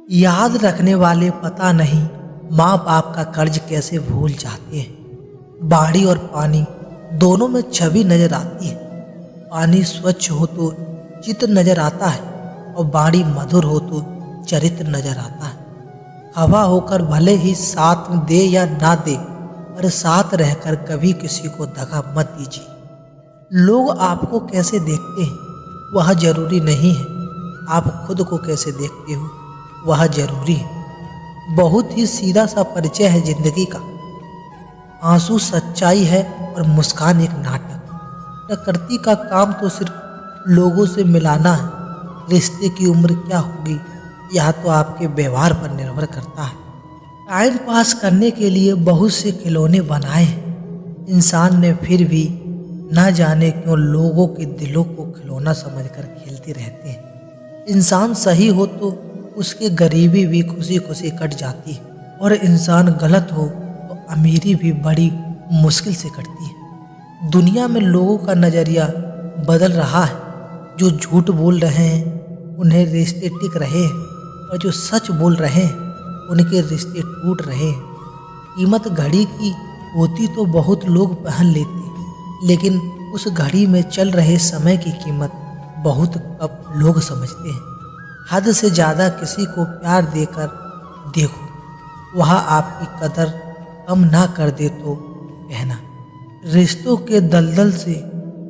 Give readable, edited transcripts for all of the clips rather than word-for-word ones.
याद रखने वाले पता नहीं माँ बाप का कर्ज कैसे भूल जाते हैं। बाड़ी और पानी दोनों में छवि नजर आती है। पानी स्वच्छ हो तो चित्र नजर आता है और बाड़ी मधुर हो तो चरित्र नजर आता है। हवा होकर भले ही साथ दे या ना दे, पर साथ रहकर कभी किसी को दगा मत दीजिए। लोग आपको कैसे देखते हैं वह जरूरी नहीं है, आप खुद को कैसे देखते हो वह जरूरी है। बहुत ही सीधा सा परिचय है जिंदगी का। आंसू सच्चाई है और मुस्कान एक नाटक। प्रकृति का काम तो सिर्फ लोगों से मिलाना है। रिश्ते की उम्र क्या होगी यह तो आपके व्यवहार पर निर्भर करता है। टाइम पास करने के लिए बहुत से खिलौने बनाए हैं इंसान ने, फिर भी ना जाने क्यों लोगों के दिलों को खिलौना समझकर खेलते रहते हैं। इंसान सही हो तो उसकी गरीबी भी खुशी खुशी कट जाती है और इंसान गलत हो तो अमीरी भी बड़ी मुश्किल से कटती है। दुनिया में लोगों का नज़रिया बदल रहा है। जो झूठ बोल रहे हैं उन्हें रिश्ते टिक रहे हैं और जो सच बोल रहे हैं उनके रिश्ते टूट रहे हैं। कीमत घड़ी की होती तो बहुत लोग पहन लेते, लेकिन उस घड़ी में चल रहे समय की कीमत बहुत कम लोग समझते हैं। हद से ज़्यादा किसी को प्यार देकर देखो, वह आपकी कदर कम ना कर दे तो कहना। रिश्तों के दलदल से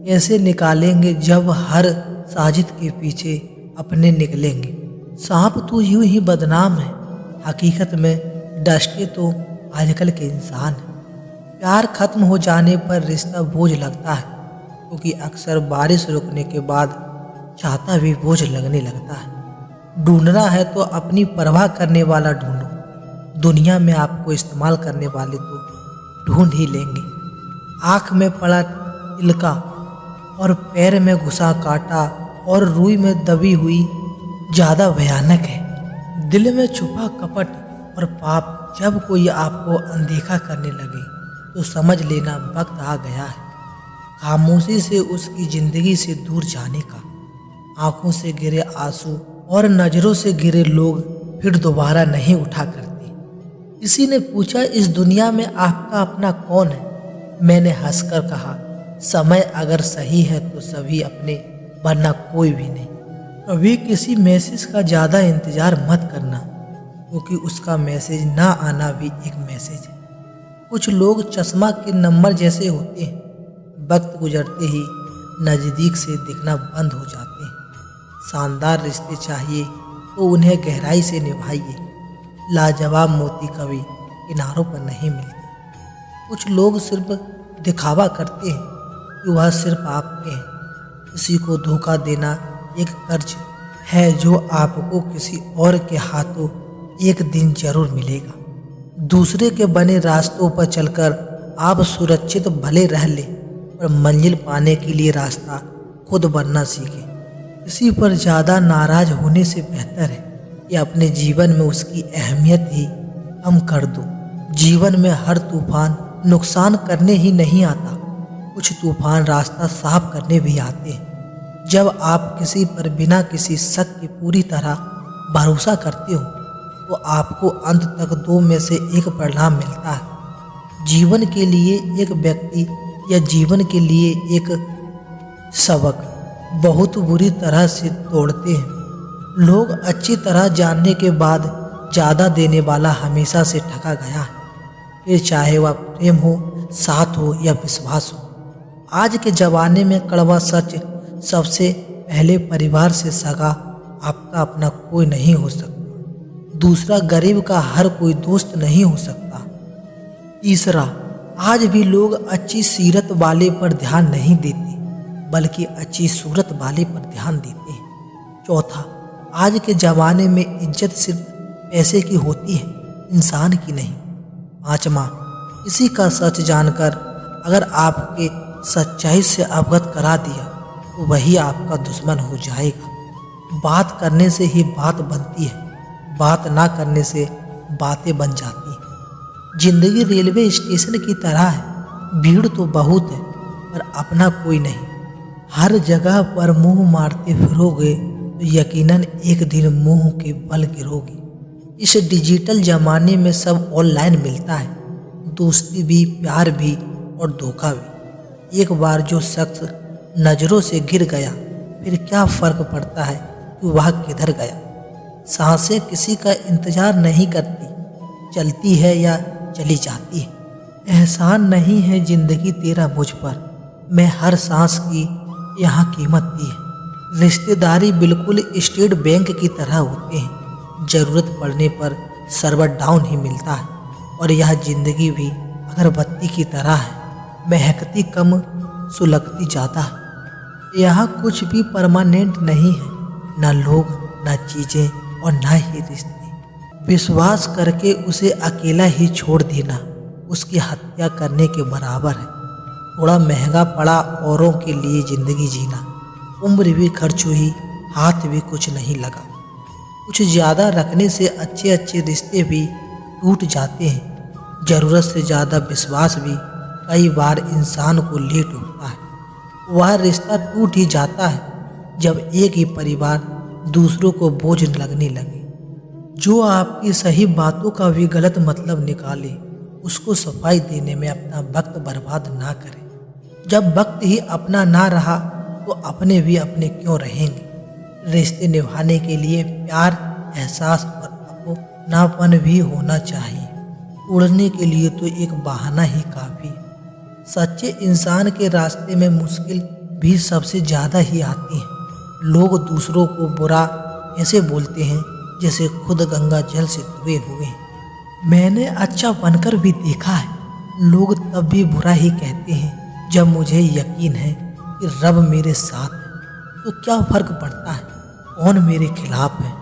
कैसे निकालेंगे जब हर साजिद के पीछे अपने निकलेंगे। सांप तो यूं ही बदनाम है, हकीकत में डसते तो आजकल के इंसान हैं। प्यार खत्म हो जाने पर रिश्ता बोझ लगता है, क्योंकि अक्सर बारिश रुकने के बाद छाता भी बोझ लगने लगता है। ढूंढना है तो अपनी परवाह करने वाला ढूंढो। दुनिया में आपको इस्तेमाल करने वाले तो ढूंढ ही लेंगे। आँख में पड़ा तिलका और पैर में घुसा कांटा और रूई में दबी हुई ज़्यादा भयानक है। दिल में छुपा कपट और पाप जब कोई आपको अनदेखा करने लगे तो समझ लेना वक्त आ गया है खामोशी से उसकी ज़िंदगी से दूर जाने का। आँखों से गिरे आंसू और नज़रों से गिरे लोग फिर दोबारा नहीं उठा करते। किसी ने पूछा, इस दुनिया में आपका अपना कौन है? मैंने हंसकर कहा, समय अगर सही है तो सभी अपने, वरना कोई भी नहीं। कभी किसी मैसेज का ज़्यादा इंतज़ार मत करना, क्योंकि उसका मैसेज ना आना भी एक मैसेज है। कुछ लोग चश्मा के नंबर जैसे होते हैं, वक्त गुजरते ही नज़दीक से दिखना बंद हो जाते हैं। शानदार रिश्ते चाहिए तो उन्हें गहराई से निभाइए। लाजवाब मोती कभी किनारों पर नहीं मिलते। कुछ लोग सिर्फ दिखावा करते हैं कि वह सिर्फ आपके हैं। किसी को धोखा देना एक कर्ज है जो आपको किसी और के हाथों एक दिन जरूर मिलेगा। दूसरे के बने रास्तों पर चलकर आप सुरक्षित भले रह लें, पर मंजिल पाने के लिए रास्ता खुद बनना सीखें। किसी पर ज़्यादा नाराज होने से बेहतर है कि अपने जीवन में उसकी अहमियत ही कम कर दो। जीवन में हर तूफान नुकसान करने ही नहीं आता, कुछ तूफान रास्ता साफ करने भी आते हैं। जब आप किसी पर बिना किसी शक के पूरी तरह भरोसा करते हो तो आपको अंत तक दो में से एक परिणाम मिलता है। जीवन के लिए एक व्यक्ति या जीवन के लिए एक सबक बहुत बुरी तरह से तोड़ते हैं। लोग अच्छी तरह जानने के बाद ज़्यादा देने वाला हमेशा से ठगा गया है, फिर चाहे वह प्रेम हो, साथ हो या विश्वास हो। आज के ज़माने में कड़वा सच सबसे पहले परिवार से सगा आपका अपना कोई नहीं हो सकता। दूसरा, गरीब का हर कोई दोस्त नहीं हो सकता। तीसरा, आज भी लोग अच्छी सीरत वाले पर ध्यान नहीं देते, बल्कि अच्छी सूरत वाले पर ध्यान देते हैं। चौथा, आज के ज़माने में इज्जत सिर्फ पैसे की होती है, इंसान की नहीं। पाँचवा, किसी का सच जानकर अगर आपके सच्चाई से अवगत करा दिया तो वही आपका दुश्मन हो जाएगा। बात करने से ही बात बनती है, बात ना करने से बातें बन जाती हैं। जिंदगी रेलवे स्टेशन की तरह है, भीड़ तो बहुत है पर अपना कोई नहीं। हर जगह पर मुंह मारते फिरोगे तो यकीनन एक दिन मुंह के बल गिरोगे। इस डिजिटल जमाने में सब ऑनलाइन मिलता है, दोस्ती भी, प्यार भी और धोखा भी। एक बार जो शख्स नज़रों से गिर गया, फिर क्या फर्क पड़ता है कि वह किधर गया। सांसें किसी का इंतजार नहीं करती, चलती है या चली जाती है। एहसान नहीं है जिंदगी तेरा मुझ पर, मैं हर सांस की यहाँ कीमत दी है। रिश्तेदारी बिल्कुल स्टेट बैंक की तरह होते हैं, ज़रूरत पड़ने पर सर्वर डाउन ही मिलता है। और यह जिंदगी भी अगरबत्ती की तरह है, महकती कम, सुलगती ज़्यादा है। यहाँ कुछ भी परमानेंट नहीं है, न लोग, न चीज़ें और न ही रिश्ते। विश्वास करके उसे अकेला ही छोड़ देना उसकी हत्या करने के बराबर है। थोड़ा महंगा पड़ा औरों के लिए ज़िंदगी जीना, उम्र भी खर्च हुई, हाथ भी कुछ नहीं लगा। कुछ ज़्यादा रखने से अच्छे अच्छे रिश्ते भी टूट जाते हैं। ज़रूरत से ज़्यादा विश्वास भी कई बार इंसान को ले टूटता है। वह रिश्ता टूट ही जाता है जब एक ही परिवार दूसरों को बोझ लगने लगे। जो आपकी सही बातों का भी गलत मतलब निकाले, उसको सफाई देने में अपना वक्त बर्बाद ना करें। जब वक्त ही अपना ना रहा तो अपने भी अपने क्यों रहेंगे। रिश्ते निभाने के लिए प्यार, एहसास और अपनापन भी होना चाहिए। उड़ने के लिए तो एक बहाना ही काफ़ी है। सच्चे इंसान के रास्ते में मुश्किल भी सबसे ज़्यादा ही आती है। लोग दूसरों को बुरा ऐसे बोलते हैं जैसे खुद गंगा जल से धुए हुए हैं। मैंने अच्छा बनकर भी देखा है, लोग तब भी बुरा ही कहते हैं जब मुझे यकीन है कि रब मेरे साथ है। तो क्या फ़र्क पड़ता है कौन मेरे खिलाफ है।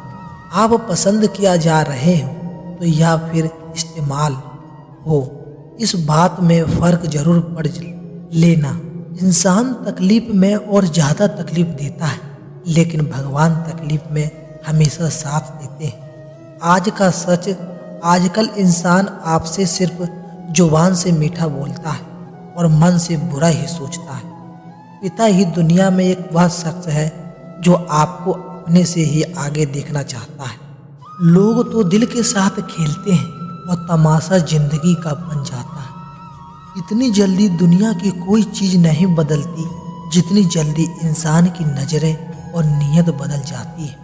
आप पसंद किया जा रहे हो तो या फिर इस्तेमाल हो, इस बात में फ़र्क जरूर पड़ लेना। इंसान तकलीफ में और ज़्यादा तकलीफ देता है, लेकिन भगवान तकलीफ में हमेशा साथ देते हैं। आज का सच, आजकल इंसान आपसे सिर्फ जुबान से मीठा बोलता है और मन से बुरा ही सोचता है। पिता ही दुनिया में एक वह शख्स है जो आपको अपने से ही आगे देखना चाहता है। लोग तो दिल के साथ खेलते हैं और तमाशा जिंदगी का बन जाता है। इतनी जल्दी दुनिया की कोई चीज़ नहीं बदलती जितनी जल्दी इंसान की नज़रें और नीयत बदल जाती है।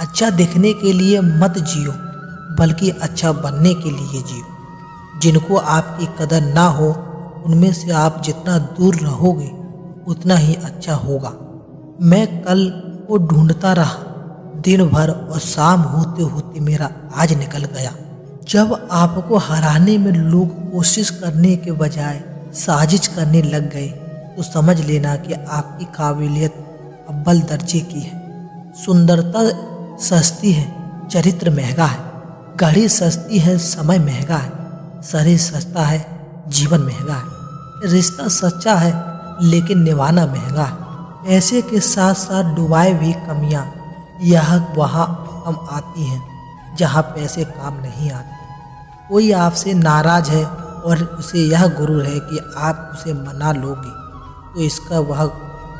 अच्छा दिखने के लिए मत जियो, बल्कि अच्छा बनने के लिए जियो। जिनको आपकी कदर ना हो, उनमें से आप जितना दूर रहोगे उतना ही अच्छा होगा। मैं कल को ढूंढता रहा दिन भर और शाम होते होते मेरा आज निकल गया। जब आपको हराने में लोग कोशिश करने के बजाय साजिश करने लग गए तो समझ लेना कि आपकी काबिलियत अव्वल दर्जे की है। सुंदरता सस्ती है, चरित्र महंगा है। घड़ी सस्ती है, समय महंगा है। शरीर सस्ता है, जीवन महंगा है। रिश्ता सच्चा है, लेकिन निभाना महंगा है। पैसे के साथ साथ डुबाए भी कमियां यह वहाँ कम आती हैं जहाँ पैसे काम नहीं आते। कोई आपसे नाराज है और उसे यह गुरूर है कि आप उसे मना लोगे, तो इसका वह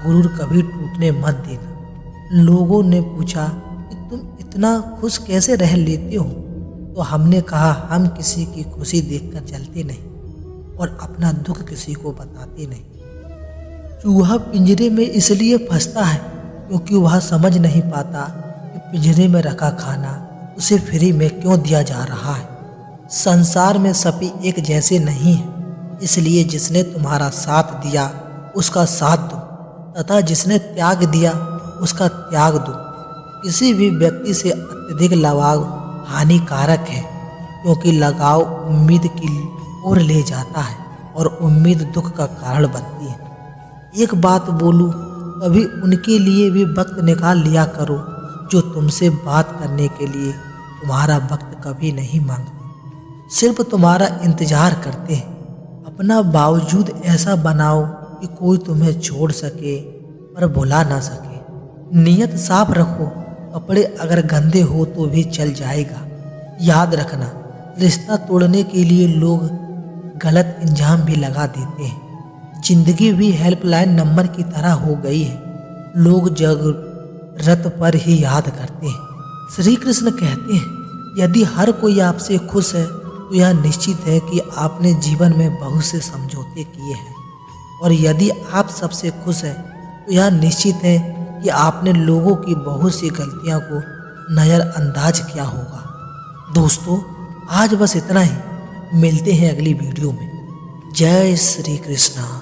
गुरूर कभी टूटने मत देना। लोगों ने पूछा कि तुम इतना खुश कैसे रह लेते हो, तो हमने कहा हम किसी की खुशी देखकर चलते नहीं और अपना दुख किसी को बताते नहीं। चूहा पिंजरे में इसलिए फंसता है क्योंकि वह समझ नहीं पाता कि पिंजरे में रखा खाना उसे फ्री में क्यों दिया जा रहा है। संसार में सभी एक जैसे नहीं हैं, इसलिए जिसने तुम्हारा साथ दिया उसका साथ दो तथा जिसने त्याग दिया उसका त्याग दो। किसी भी व्यक्ति से अत्यधिक लगाव हानिकारक है, क्योंकि लगाव उम्मीद की ओर ले जाता है और उम्मीद दुख का कारण बनती है। एक बात बोलूं, कभी उनके लिए भी वक्त निकाल लिया करो जो तुमसे बात करने के लिए तुम्हारा वक्त कभी नहीं मांगते, सिर्फ तुम्हारा इंतजार करते हैं। अपना बावजूद ऐसा बनाओ कि कोई तुम्हें छोड़ सके पर भुला ना सके। नीयत साफ रखो, कपड़े अगर गंदे हो तो भी चल जाएगा। याद रखना, रिश्ता तोड़ने के लिए लोग गलत इंजाम भी लगा देते हैं। जिंदगी भी हेल्पलाइन नंबर की तरह हो गई है, लोग जरूरत पर ही याद करते हैं। श्री कृष्ण कहते हैं, यदि हर कोई आपसे खुश है तो यह निश्चित है कि आपने जीवन में बहुत से समझौते किए हैं, और यदि आप सबसे खुश हैं तो यह निश्चित है कि आपने लोगों की बहुत सी गलतियों को नज़रअंदाज किया होगा। दोस्तों, आज बस इतना ही। मिलते हैं अगली वीडियो में। जय श्री कृष्णा।